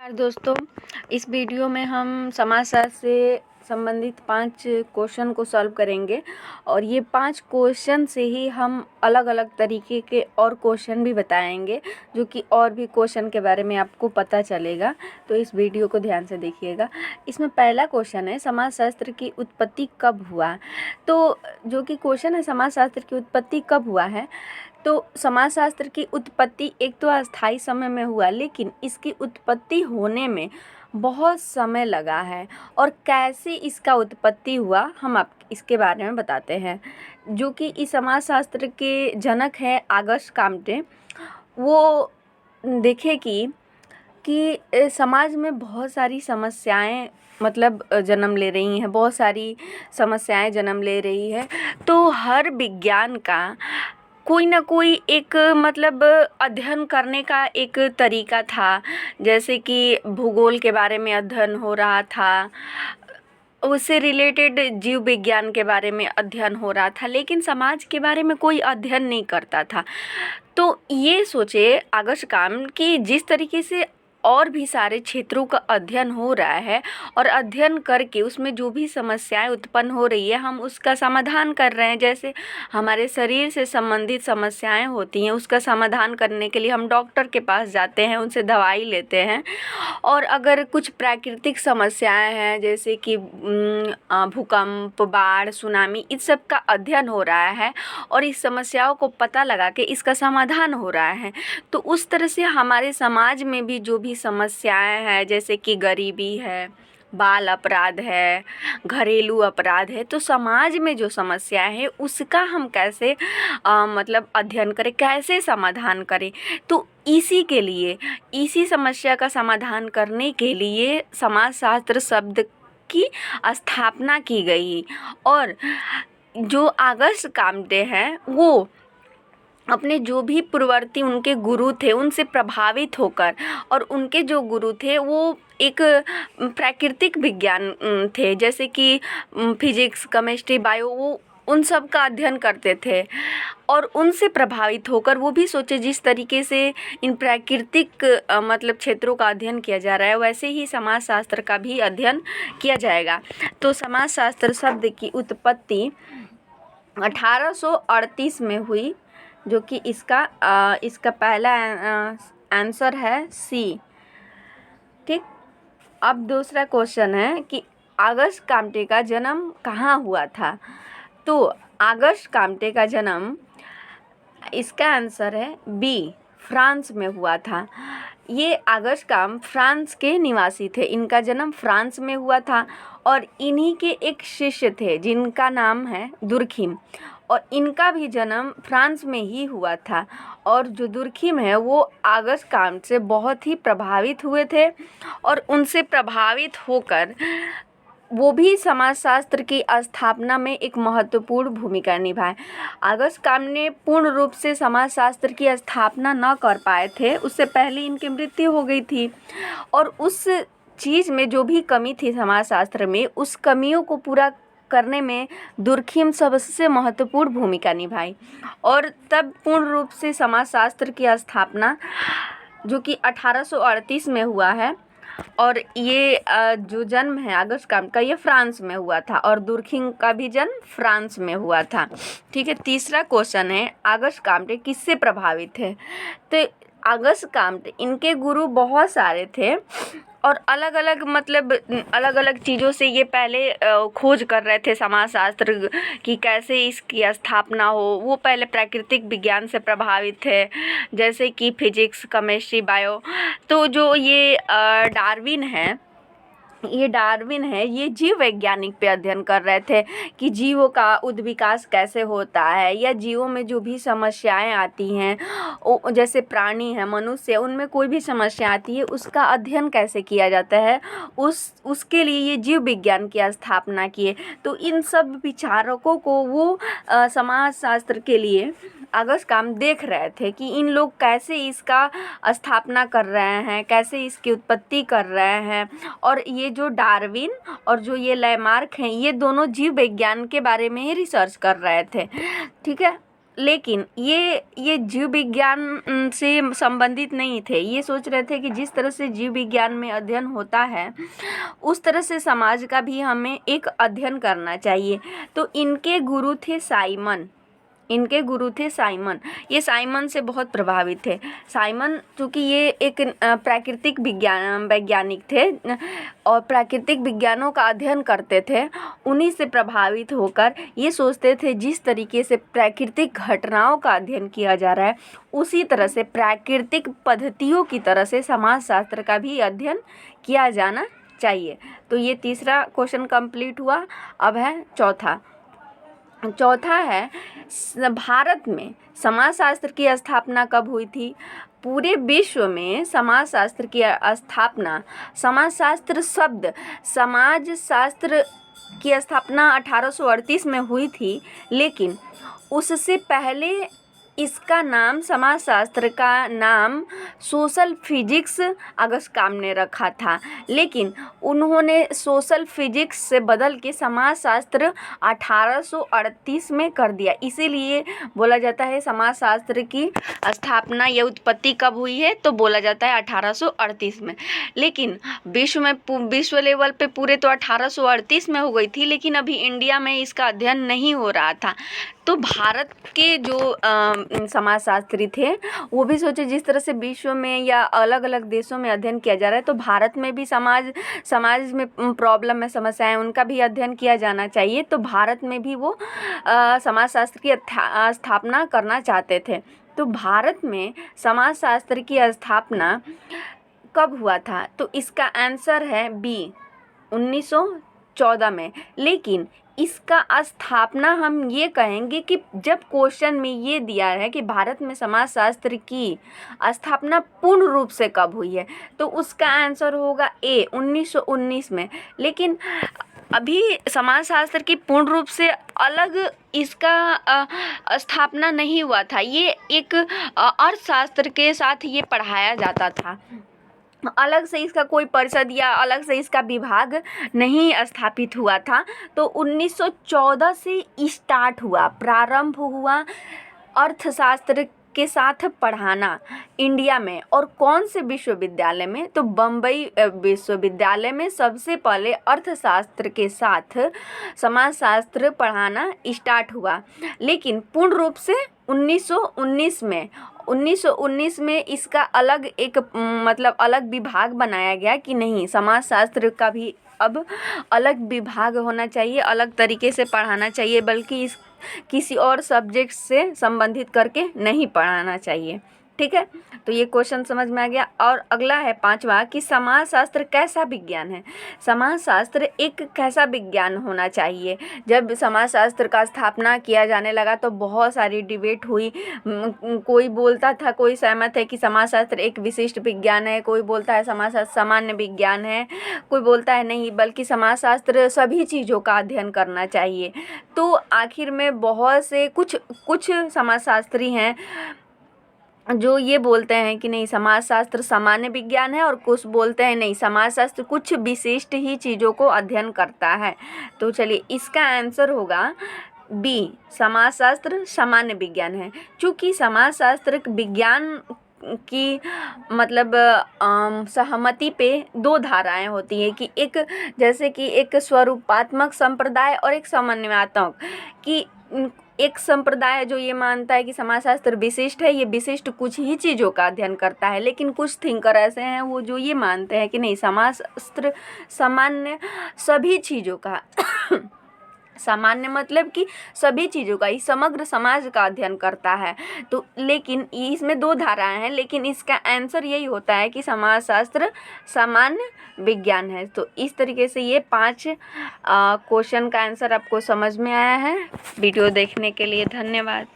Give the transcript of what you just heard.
नमस्कार दोस्तों, इस वीडियो में हम समाजशास्त्र से संबंधित 5 क्वेश्चन को सॉल्व करेंगे और ये 5 क्वेश्चन से ही हम अलग अलग तरीके के और क्वेश्चन भी बताएंगे, जो कि और भी क्वेश्चन के बारे में आपको पता चलेगा। तो इस वीडियो को ध्यान से देखिएगा। इसमें पहला क्वेश्चन है, समाजशास्त्र की उत्पत्ति कब हुआ। तो जो कि क्वेश्चन है, समाजशास्त्र की उत्पत्ति कब हुआ है। तो समाजशास्त्र की उत्पत्ति एक तो अस्थाई समय में हुआ, लेकिन इसकी उत्पत्ति होने में बहुत समय लगा है। और कैसे इसका उत्पत्ति हुआ हम आप इसके बारे में बताते हैं। जो कि इस समाजशास्त्र के जनक हैं ऑगस्ट कॉम्टे। वो देखे कि समाज में बहुत सारी समस्याएं जन्म ले रही हैं, बहुत सारी समस्याएं जन्म ले रही है। तो हर विज्ञान का कोई ना कोई एक अध्ययन करने का एक तरीका था। जैसे कि भूगोल के बारे में अध्ययन हो रहा था, उससे रिलेटेड जीव विज्ञान के बारे में अध्ययन हो रहा था, लेकिन समाज के बारे में कोई अध्ययन नहीं करता था। तो ये सोचे ऑगस्ट कॉम्टे कि जिस तरीके से और भी सारे क्षेत्रों का अध्ययन हो रहा है और अध्ययन करके उसमें जो भी समस्याएं उत्पन्न हो रही है हम उसका समाधान कर रहे हैं। जैसे हमारे शरीर से संबंधित समस्याएं होती हैं, उसका समाधान करने के लिए हम डॉक्टर के पास जाते हैं, उनसे दवाई लेते हैं। और अगर कुछ प्राकृतिक समस्याएं हैं, जैसे कि भूकंप, बाढ़, सुनामी, इस सब का अध्ययन हो रहा है और इस समस्याओं को पता लगा के इसका समाधान हो रहा है। तो उस तरह से हमारे समाज में भी जो भी समस्याएं हैं, जैसे कि गरीबी है, बाल अपराध है, घरेलू अपराध है, तो समाज में जो समस्याएं हैं उसका हम कैसे अध्ययन करें, कैसे समाधान करें। तो इसी समस्या का समाधान करने के लिए समाजशास्त्र शब्द की स्थापना की गई। और जो ऑगस्ट कॉम्टे हैं वो अपने जो भी पूर्ववर्ती उनके गुरु थे उनसे प्रभावित होकर, और उनके जो गुरु थे वो एक प्राकृतिक विज्ञान थे, जैसे कि फिजिक्स, केमिस्ट्री, बायो, वो उन सब का अध्ययन करते थे। और उनसे प्रभावित होकर वो भी सोचे जिस तरीके से इन प्राकृतिक क्षेत्रों का अध्ययन किया जा रहा है, वैसे ही समाजशास्त्र का भी अध्ययन किया जाएगा। तो समाजशास्त्र शब्द की उत्पत्ति 1838 में हुई, जो कि इसका पहला आंसर है सी। ठीक। अब दूसरा क्वेश्चन है कि ऑगस्ट कॉम्टे का जन्म कहाँ हुआ था। तो ऑगस्ट कॉम्टे का जन्म, इसका आंसर है बी, फ्रांस में हुआ था। ये ऑगस्ट कॉम्टे फ्रांस के निवासी थे, इनका जन्म फ्रांस में हुआ था। और इन्हीं के एक शिष्य थे जिनका नाम है दुर्खिम, और इनका भी जन्म फ्रांस में ही हुआ था। और जो दुर्खिम है वो ऑगस्ट कॉम्टे से बहुत ही प्रभावित हुए थे, और उनसे प्रभावित होकर वो भी समाजशास्त्र की स्थापना में एक महत्वपूर्ण भूमिका निभाए। ऑगस्ट कॉम्टे ने पूर्ण रूप से समाजशास्त्र की स्थापना न कर पाए थे, उससे पहले इनकी मृत्यु हो गई थी। और उस चीज़ में जो भी कमी थी समाजशास्त्र में, उस कमियों को पूरा करने में दुर्खिम सबसे महत्वपूर्ण भूमिका निभाई। और तब पूर्ण रूप से समाजशास्त्र की स्थापना, जो कि 1838 में हुआ है। और ये जो जन्म है ऑगस्ट कॉम्टे का, ये फ्रांस में हुआ था, और दुर्खिम का भी जन्म फ्रांस में हुआ था। ठीक है। तीसरा क्वेश्चन है, ऑगस्ट कॉम्टे किससे प्रभावित थे। तो ऑगस्ट कॉम्टे, इनके गुरु बहुत सारे थे और अलग अलग चीज़ों से ये पहले खोज कर रहे थे समाजशास्त्र की, कैसे इसकी स्थापना हो। वो पहले प्राकृतिक विज्ञान से प्रभावित थे, जैसे कि फिजिक्स, केमिस्ट्री, बायो। तो जो ये डार्विन है, ये जीव वैज्ञानिक पे अध्ययन कर रहे थे कि जीवों का उद्विकास कैसे होता है, या जीवों में जो भी समस्याएं आती हैं, जैसे प्राणी है, मनुष्य, उनमें कोई भी समस्या आती है उसका अध्ययन कैसे किया जाता है, उसके लिए ये जीव विज्ञान की स्थापना किए। तो इन सब विचारकों को वो समाजशास्त्र के लिए ऑगस्ट कॉम्टे देख रहे थे कि इन लोग कैसे इसका स्थापना कर रहे हैं, कैसे इसकी उत्पत्ति कर रहे हैं। और ये जो डार्विन और जो ये लैमार्क हैं, ये दोनों जीव विज्ञान के बारे में ही रिसर्च कर रहे थे। ठीक है। लेकिन ये जीव विज्ञान से संबंधित नहीं थे। ये सोच रहे थे कि जिस तरह से जीव विज्ञान में अध्ययन होता है उस तरह से समाज का भी हमें एक अध्ययन करना चाहिए। तो इनके गुरु थे साइमन। ये साइमन से बहुत प्रभावित थे। साइमन चूँकि ये एक प्राकृतिक वैज्ञानिक थे और प्राकृतिक विज्ञानों का अध्ययन करते थे। उन्हीं से प्रभावित होकर ये सोचते थे जिस तरीके से प्राकृतिक घटनाओं का अध्ययन किया जा रहा है उसी तरह से प्राकृतिक पद्धतियों की तरह से समाजशास्त्र का भी अध्ययन किया जाना चाहिए। तो ये तीसरा क्वेश्चन कंप्लीट हुआ। अब है चौथा है भारत में समाजशास्त्र की स्थापना कब हुई थी? पूरे विश्व में समाजशास्त्र की स्थापना, समाजशास्त्र की स्थापना 1838 में हुई थी, लेकिन उससे पहले इसका नाम, समाजशास्त्र का नाम सोशल फिजिक्स अगस्टाम ने रखा था, लेकिन उन्होंने सोशल फिजिक्स से बदल के समाजशास्त्र 1838 में कर दिया। इसीलिए बोला जाता है समाजशास्त्र की स्थापना या उत्पत्ति कब हुई है, तो बोला जाता है 1838 में। लेकिन विश्व लेवल पे पूरे तो 1838 में हो गई थी, लेकिन अभी इंडिया में इसका अध्ययन नहीं हो रहा था। तो भारत के जो समाजशास्त्री थे वो भी सोचे जिस तरह से विश्व में या अलग अलग देशों में अध्ययन किया जा रहा है तो भारत में भी समाज में प्रॉब्लम है, समस्याएं, उनका भी अध्ययन किया जाना चाहिए। तो भारत में भी वो समाजशास्त्र की स्थापना करना चाहते थे। तो भारत में समाजशास्त्र की स्थापना कब हुआ था? तो इसका आंसर है बी, 1914 में। लेकिन इसका स्थापना हम ये कहेंगे कि जब क्वेश्चन में ये दिया है कि भारत में समाजशास्त्र की स्थापना पूर्ण रूप से कब हुई है, तो उसका आंसर होगा ए, 1919 में। लेकिन अभी समाजशास्त्र की पूर्ण रूप से अलग इसका स्थापना नहीं हुआ था। ये एक अर्थशास्त्र के साथ ये पढ़ाया जाता था, अलग से इसका कोई परिषद या अलग से इसका विभाग नहीं स्थापित हुआ था। तो 1914 से स्टार्ट हुआ, प्रारंभ हुआ अर्थशास्त्र के साथ पढ़ाना इंडिया में। और कौन से विश्वविद्यालय में? तो बम्बई विश्वविद्यालय में सबसे पहले अर्थशास्त्र के साथ समाजशास्त्र पढ़ाना स्टार्ट हुआ। लेकिन पूर्ण रूप से 1919 में इसका अलग एक अलग विभाग बनाया गया कि नहीं, समाजशास्त्र का भी अब अलग विभाग होना चाहिए, अलग तरीके से पढ़ाना चाहिए, बल्कि किसी और सब्जेक्ट से संबंधित करके नहीं पढ़ाना चाहिए। ठीक है, तो ये क्वेश्चन समझ में आ गया। और अगला है 5वां कि समाजशास्त्र कैसा विज्ञान है? समाजशास्त्र एक कैसा विज्ञान होना चाहिए? जब समाजशास्त्र का स्थापना किया जाने लगा तो बहुत सारी डिबेट हुई। कोई बोलता था, कोई सहमत है कि समाजशास्त्र एक विशिष्ट विज्ञान है, कोई बोलता है समाजशास्त्र सामान्य विज्ञान है, कोई बोलता है नहीं बल्कि समाजशास्त्र सभी चीज़ों का अध्ययन करना चाहिए। तो आखिर में बहुत से कुछ समाजशास्त्री हैं जो ये बोलते हैं कि नहीं, समाजशास्त्र सामान्य विज्ञान है, और कुछ बोलते हैं नहीं, समाजशास्त्र कुछ विशिष्ट ही चीज़ों को अध्ययन करता है। तो चलिए इसका आंसर होगा बी, समाजशास्त्र सामान्य विज्ञान है। चूँकि समाजशास्त्र विज्ञान की सहमति पे दो धाराएं होती हैं कि जैसे कि एक स्वरूपात्मक संप्रदाय और एक समन्वयात्मक। कि एक संप्रदाय जो ये मानता है कि समाजशास्त्र विशिष्ट है, ये विशिष्ट कुछ ही चीज़ों का अध्ययन करता है, लेकिन कुछ थिंकर ऐसे हैं वो जो ये मानते हैं कि नहीं, समाजशास्त्र सामान्य सभी चीज़ों का सामान्य मतलब कि सभी चीज़ों का, इस समग्र समाज का अध्ययन करता है। तो लेकिन इसमें दो धाराएं हैं, लेकिन इसका आंसर यही होता है कि समाजशास्त्र सामान्य विज्ञान है। तो इस तरीके से ये 5 क्वेश्चन का आंसर आपको समझ में आया है। वीडियो देखने के लिए धन्यवाद।